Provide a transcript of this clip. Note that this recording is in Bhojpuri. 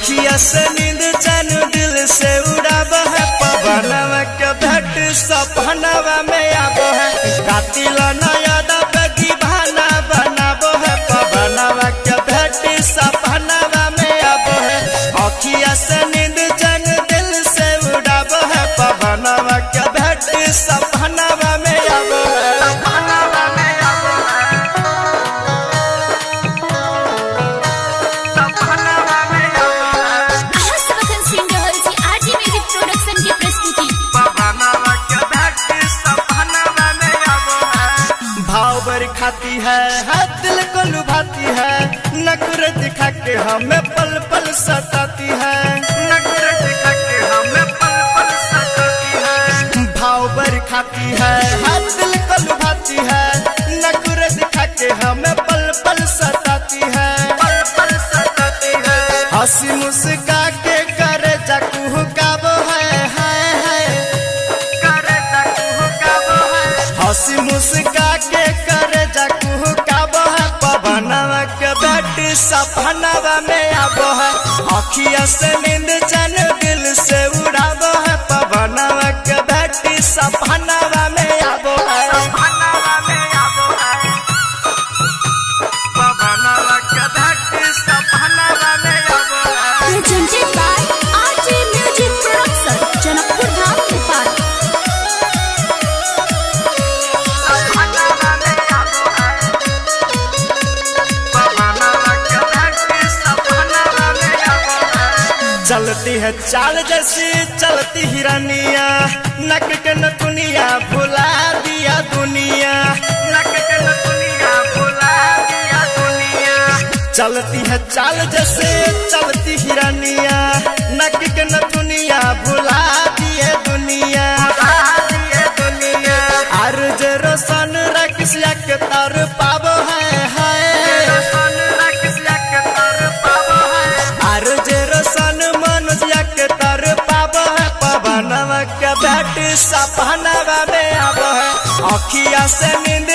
अखिया से नींद चैन दिल से उड़ाब है पवनवा के भेंट सपनवा में आब है कातिल नयदा बेगी भाना बनाब है पवनवा के भेंट सपनवा में आब है अखिया से नींद चैन दिल से उड़ाब है पवनवा के भेंट सपनवा में आब है। खाती है दिल को लुभाती है नखरे दिखा के हमें पल पल सताती है नखरे दिखा के हमें पल पल सताती है भाव बर खाती है दिल को लुभाती है नखरे दिखा के हमें पल पल सताती है पल पल सताती है हंसी मुस्का के करे जाकू काबो है करे जाकू काबो है हंसी मुस्का के करे पवनवा के भेंट सपनवा में आब है अखिया से नींद चैन दिल से उड़ाब है पवनवा के भेंट सपनवा में आब है पवनवा के भेंट सपनवा में आब है। Presented by RJ Music Production, Janakpur Dham Nepal. चलती है चाल जैसी चलती हिरनिया नक के नथुनिया भुला दिया दुनिया नक के नथुनिया भुला दिया दुनिया चलती है चाल जैसे चलती हिरनिया नक के नथुनिया भुला दिए दुनिया अर्ज रोशन रखिया के तर पाबो है पवनवा के भेंट सपनवा में आब है अखिया से नींद